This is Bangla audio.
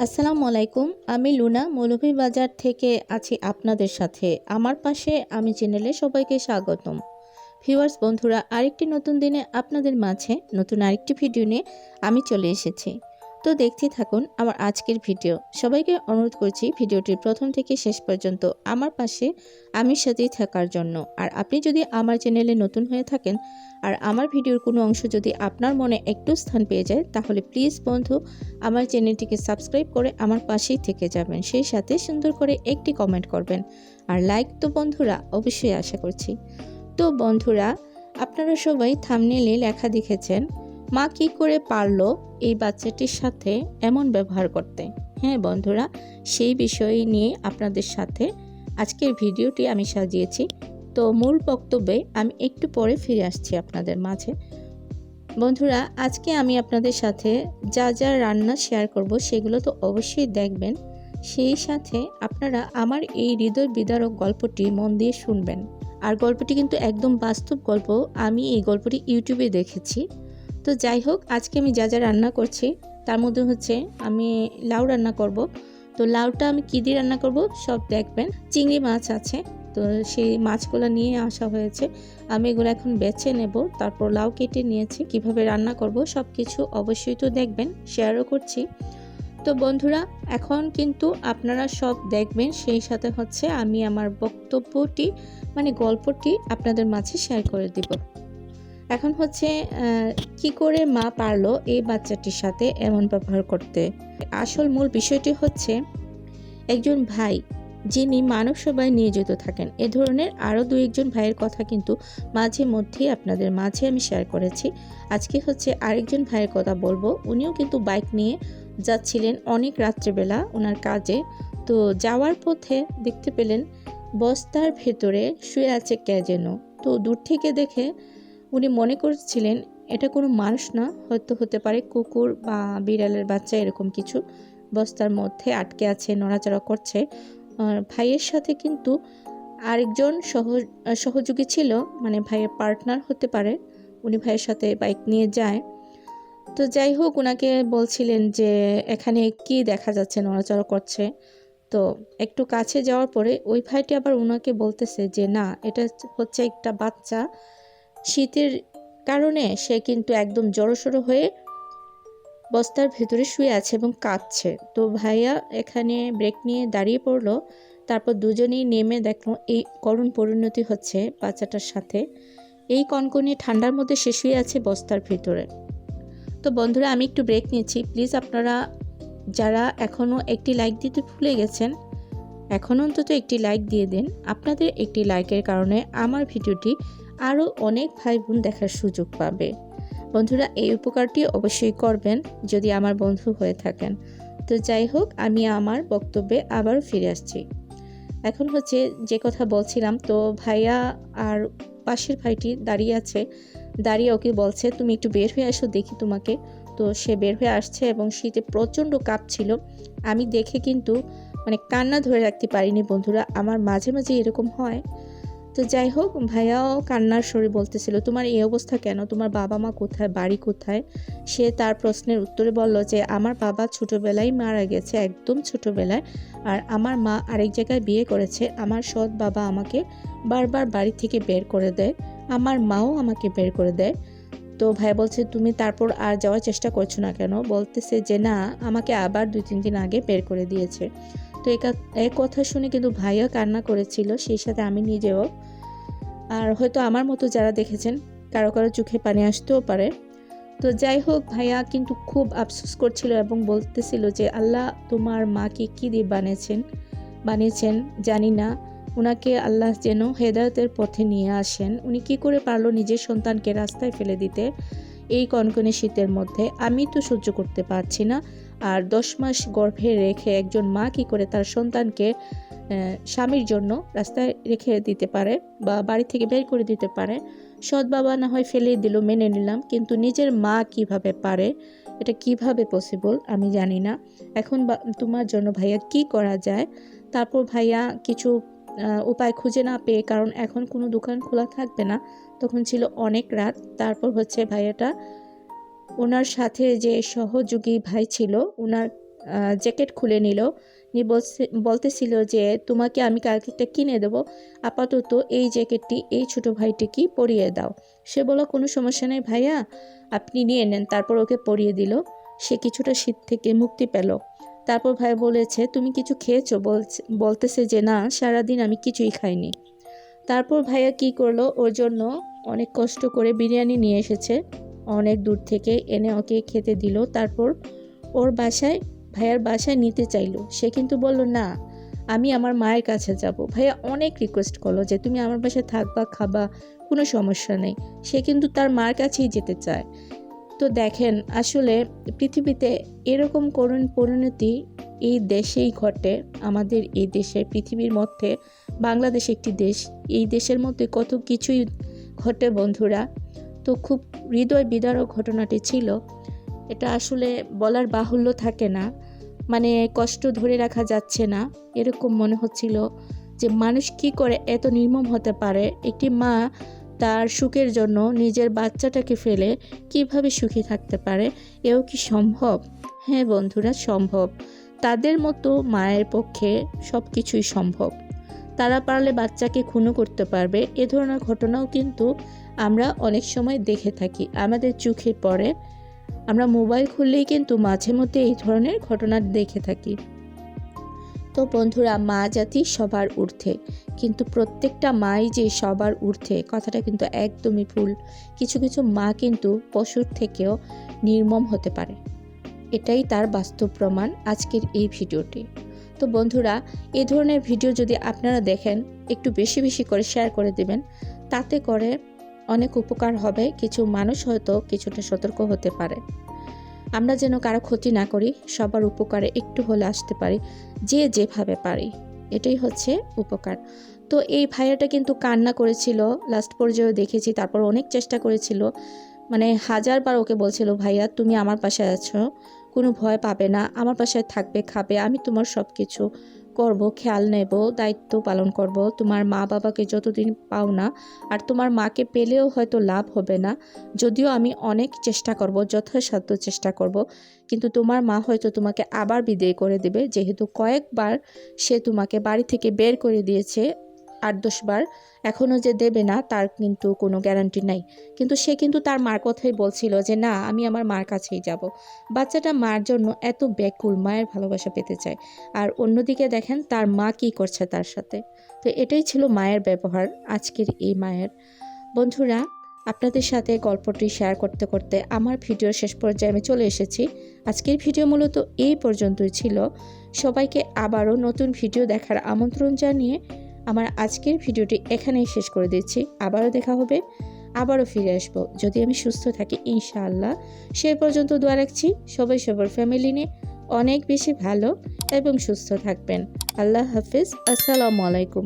আসসালামু আলাইকুম। আমি লুনা মৌলভীবাজার থেকে আছি আপনাদের সাথে। আমার পাশে আমি চ্যানেলে সবাইকে স্বাগতম। ভিউয়ার্স বন্ধুরা, আরেকটি নতুন দিনে আপনাদের মাঝে নতুন আরেকটি ভিডিও নিয়ে আমি চলে এসেছি। তো দেখতে থাকুন আমার আজকের ভিডিও। সবাইকে অনুরোধ করছি ভিডিওটির প্রথম থেকে শেষ পর্যন্ত আমার পাশে আমির সাথেই থাকার জন্য। আর আপনি যদি আমার চ্যানেলে নতুন হয়ে থাকেন আর আমার ভিডিওর কোনো অংশ যদি আপনার মনে একটু স্থান পেয়ে যায়, তাহলে প্লিজ বন্ধু আমার চ্যানেলটিকে সাবস্ক্রাইব করে আমার পাশেই থেকে যাবেন। সেই সাথে সুন্দর করে একটি কমেন্ট করবেন। আর লাইক তো বন্ধুরা অবশ্যই আশা করছি। তো বন্ধুরা, আপনারা সবাই থাম্বনেইলে লেখা দেখেছেন, মা কি করে পারলো এই বাচ্চাটির সাথে এমন ব্যবহার করতে। হ্যাঁ বন্ধুরা, সেই বিষয় নিয়ে আপনাদের সাথে আজকের ভিডিওটি আমি সাজিয়েছি। তো মূল বক্তব্যে আমি একটু পরে ফিরে আসছি আপনাদের মাঝে। বন্ধুরা, আজকে আমি আপনাদের সাথে যা যা রান্না শেয়ার করব সেগুলো তো অবশ্যই দেখবেন। সেই সাথে আপনারা আমার এই হৃদয় বিদারক গল্পটি মন দিয়ে শুনবেন। আর গল্পটি কিন্তু একদম বাস্তব গল্প। আমি এই গল্পটি ইউটিউবে দেখেছি। তো যাই হোক, আজকে আমি যা যা রান্না করছি তার মধ্যে হচ্ছে আমি লাউ রান্না করব। তো লাউটা আমি কী দিয়ে রান্না করব সব দেখবেন। চিংড়ি মাছ আছে, তো সেই মাছগুলো নিয়ে আসা হয়েছে। আমি এগুলো এখন বেছে নেব, তারপর লাউ কেটে নিয়েছি। কিভাবে রান্না করব সব কিছু অবশ্যই তো দেখবেন, শেয়ারও করছি। তো বন্ধুরা, এখন কিন্তু আপনারা সব দেখবেন, সেই সাথে হচ্ছে আমি আমার বক্তব্যটি মানে গল্পটি আপনাদের মাঝে শেয়ার করে দিব। এখন হচ্ছে কি করে মা পারলো এই বাচ্চাটির সাথে এমন ব্যবহার করতে। আসল মূল বিষয়টি হচ্ছে একজন ভাই যিনি মানব সেবায় নিয়োজিত থাকেন। এ ধরনের আরও দু একজন ভাইয়ের কথা কিন্তু মাঝে মধ্যেই আপনাদের মাঝে আমি শেয়ার করেছি। আজকে হচ্ছে আরেকজন ভাইয়ের কথা বলবো। উনিও কিন্তু বাইক নিয়ে যাচ্ছিলেন অনেক রাত্রেবেলা ওনার কাজে। তো যাওয়ার পথে দেখতে পেলেন বস্তার ভেতরে শুয়ে আছে কে যেন। তো দূর থেকে দেখে উনি মনে করছিলেন এটা কোনো মানুষ না, হয়তো হতে পারে কুকুর বা বিড়ালের বাচ্চা, এরকম কিছু বস্তার মধ্যে আটকে আছে, নড়াচড়া করছে। ভাইয়ের সাথে কিন্তু আরেকজন সহযোগী ছিল, মানে ভাইয়ের পার্টনার হতে পারে, উনি ভাইয়ের সাথে বাইক নিয়ে যায়। তো যাই হোক, ওনাকে বলছিলেন যে এখানে কি দেখা যাচ্ছে নড়াচড়া করছে। তো একটু কাছে যাওয়ার পরে ওই ভাইটি আবার ওনাকে বলতেছে যে না, এটা হচ্ছে একটা বাচ্চা, শীতের কারণে সে কিন্তু একদম জড়সড় হয়ে বস্তার ভেতরে শুয়ে আছে এবং কাঁদছে। তো ভাইয়া এখানে ব্রেক নিয়ে দাঁড়িয়ে পড়লো। তারপর দুজনেই নেমে দেখলো এই করুণ পরিণতি হচ্ছে বাচ্চাটার সাথে। এই কনকনে ঠান্ডার মধ্যে সে শুয়ে আছে বস্তার ভেতরে। তো বন্ধুরা, আমি একটু ব্রেক নিচ্ছি। প্লিজ আপনারা যারা এখনও একটি লাইক দিতে ভুলে গেছেন, এখন অন্তত একটি লাইক দিয়ে দিন। আপনাদের একটি লাইকের কারণে আমার ভিডিওটি আরও অনেক ভাই বোন দেখার সুযোগ পাবে। বন্ধুরা, এই উপকারটি অবশ্যই করবেন যদি আমার বন্ধু হয়ে থাকেন। তো যাই হোক, আমি আমার বক্তব্যে আবার ফিরে আসছি। এখন হচ্ছে যে কথা বলছিলাম, তো ভাইয়া আর পাশের ভাইটি দাঁড়িয়ে আছে, দাঁড়িয়ে ওকে বলছে তুমি একটু বের হয়ে আসো দেখি তোমাকে। তো সে বের হয়ে আসছে এবং শীতে প্রচণ্ড কাঁপছিল। আমি দেখে কিন্তু মানে কান্না ধরে রাখতে পারিনি বন্ধুরা। আমার মাঝে মাঝে এরকম হয়। তো যাই হোক, ভাইয়াও কান্নার সুরে বলতেছিল তোমার এই অবস্থা কেন, তোমার বাবা মা কোথায়, বাড়ি কোথায়। সে তার প্রশ্নের উত্তরে বলল যে আমার বাবা ছোটোবেলায় মারা গেছে, একদম ছোটোবেলায়। আর আমার মা আরেক জায়গায় বিয়ে করেছে। আমার সৎ বাবা আমাকে বারবার বাড়ি থেকে বের করে দেয়, আমার মাও আমাকে বের করে দেয়। তো ভাই বলছে তুমি তারপর আর যাওয়ার চেষ্টা করছো না কেন। বলতেছে যে না, আমাকে আবার 2-3 দিন আগে বের করে দিয়েছে। তো এই কথা শুনে কিন্তু ভাইয়া কান্না করেছিল, সেই সাথে আমি নিজেও। আর হয়তো আমার মতো যারা দেখেছেন কারো কারো চোখে পানি আসতেও পারে। তো যাই হোক, ভাইয়া কিন্তু খুব আফসোস করছিল এবং বলতেছিল যে আল্লাহ তোমার মাকে কী দিয়ে বানিয়েছেন জানি না, ওনাকে আল্লাহ যেন হেদায়েতের পথে নিয়ে আসেন। উনি কি করে পারলো নিজের সন্তানকে রাস্তায় ফেলে দিতে এই কনকনে শীতের মধ্যে। আমি তো সহ্য করতে পারছি না। আর 10 মাস গর্ভে রেখে একজন মা কি করে তার সন্তানকে স্বামীর জন্য রাস্তায় রেখে দিতে পারে বা বাড়ি থেকে বের করে দিতে পারে। সৎ বাবা না হয় ফেলে দিল, মেনে নিলাম, কিন্তু নিজের মা কিভাবে পারে, এটা কিভাবে পসিবল আমি জানি না। এখন তোমার জন্য ভাইয়া কি করা যায়। তারপর ভাইয়া কিছু উপায় খুঁজে না পেয়ে, কারণ এখন কোনো দোকান খোলা থাকবে না, তখন ছিল অনেক রাত। তারপর হচ্ছে ভাইয়াটা ওনার সাথে যে সহযোগী ভাই ছিল ওনার জ্যাকেট খুলে নিল, নিয়ে বলতেছিল যে তোমাকে আমি কালকে একটা কিনে দেবো, আপাতত এই জ্যাকেটটি এই ছোট ভাইটিকে পরিয়ে দাও। সে বলল কোনো সমস্যা নেই ভাইয়া, আপনি নিয়ে নেন। তারপর ওকে পরিয়ে দিল। সে কিছুটা শীত থেকে মুক্তি পেল। তারপর ভাই বলেছে তুমি কিছু খেয়েছো? বলতেছে যে না, সারাদিন আমি কিছুই খাইনি। তারপর ভাইয়া কি করলো, ওর জন্য অনেক কষ্ট করে বিরিয়ানি নিয়ে এসেছে, অনেক দূর থেকে এনে ওকে খেতে দিল। তারপর ওর বাসায়, ভাইয়ার বাসায় নিতে চাইলো। সে কিন্তু বলল না, আমি আমার মায়ের কাছে যাব। ভাইয়া অনেক রিকোয়েস্ট করলো যে তুমি আমার বাসায় থাকবা, খাবা, কোনো সমস্যা নেই। সে কিন্তু তার মার কাছেই যেতে চায়। তো দেখেন, আসলে পৃথিবীতে এরকম করুণ পরিণতি এই দেশেই ঘটে। আমাদের এই দেশে, পৃথিবীর মধ্যে বাংলাদেশ একটি দেশ, এই দেশের মধ্যে কত কিছুই ঘটে বন্ধুরা। তো খুব হৃদয় বিদারক ঘটনাটি ছিল। এটা আসলে বলার বাহুল্য থাকে না, মানে কষ্ট ধরে রাখা যাচ্ছে না। এরকম মনে হচ্ছিল যে মানুষ কি করে এত নির্মম হতে পারে। একটি মা তার সুখের জন্য নিজের বাচ্চাটাকে ফেলে কিভাবে সুখী থাকতে পারে? এও কি সম্ভব? হ্যাঁ বন্ধুরা, সম্ভব। তাদের মতো মায়ের পক্ষে সব কিছুই সম্ভব। তারা পারলে বাচ্চাকে খুনও করতে পারবে। এ ধরনের ঘটনাও কিন্তু আমরা অনেক সময় দেখে থাকি, আমাদের চোখে পড়ে। আমরা মোবাইল খুললেই কিন্তু মাঝে মধ্যে এই ধরনের ঘটনা দেখে থাকি। তো বন্ধুরা, মা জাতি সবার ঊর্ধ্বে, কিন্তু প্রত্যেকটা মাই যে সবার ঊর্ধ্বে কথাটা কিন্তু একদমই ভুল। কিছু কিছু মা কিন্তু পশুর থেকেও নির্মম হতে পারে। এটাই তার বাস্তব প্রমাণ আজকের এই ভিডিওটি। তো বন্ধুরা, এই ধরনের ভিডিও যদি আপনারা দেখেন, একটু বেশি বেশি করে শেয়ার করে দেবেন, তাতে করে অনেক উপকার হবে। কিছু মানুষ হয়তো কিছুটা সতর্ক হতে পারে। আমরা যেন কারো ক্ষতি না করি, সবার উপকারে একটু হলে আসতে পারি, যে যেভাবে পারি, এটাই হচ্ছে উপকার। তো এই ভাইয়াটা কিন্তু কান্না করেছিল, লাস্ট পর্যায়ে দেখেছি। তারপর অনেক চেষ্টা করেছিল, মানে 1000বার ওকে বলছিল ভাইয়া তুমি আমার পাশে আছো, কোনো ভয় পাবে না, আমার পাশে থাকবে, খাবে, আমি তোমার সব কিছু করব, খেয়াল নেব, দায়িত্ব পালন করব। তোমার মা বাবাকে যতদিন পাও না, আর তোমার মাকে পেলেও হয়তো লাভ হবে না, যদিও আমি অনেক চেষ্টা করব, যথাসাধ্য চেষ্টা করব, কিন্তু তোমার মা হয়তো তোমাকে আবার বিদায় করে দেবে, যেহেতু কয়েকবার সে তোমাকে বাড়ি থেকে বের করে দিয়েছে, 8-10 বার। এখনও যে দেবে না তার কিন্তু কোনো গ্যারান্টি নাই। কিন্তু সে কিন্তু তার মার কথাই বলছিল যে না, আমি আমার মার কাছেই যাব। বাচ্চাটা মার জন্য এত ব্যাকুল, মায়ের ভালোবাসা পেতে চায়। আর অন্যদিকে দেখেন তার মা কি করছে তার সাথে। তো এটাই ছিল মায়ের ব্যবহার, আজকের এই মায়ের। বন্ধুরা, আপনাদের সাথে গল্পটি শেয়ার করতে করতে আমার ভিডিওর শেষ পর্যায়ে আমি চলে এসেছি। আজকের ভিডিও মূলত এই পর্যন্তই ছিল। সবাইকে আবারও নতুন ভিডিও দেখার আমন্ত্রণ জানিয়ে আমার আজকের ভিডিওটি এখানেই শেষ করে দিচ্ছি। আবারও দেখা হবে, আবারও ফিরে আসবো যদি আমি সুস্থ থাকি ইনশাআল্লাহ। সেই পর্যন্ত দোয়া রাখছি সবাই সবার ফ্যামিলি নিয়ে অনেক বেশি ভালো এবং সুস্থ থাকবেন। আল্লাহ হাফিজ, আসসালামু আলাইকুম।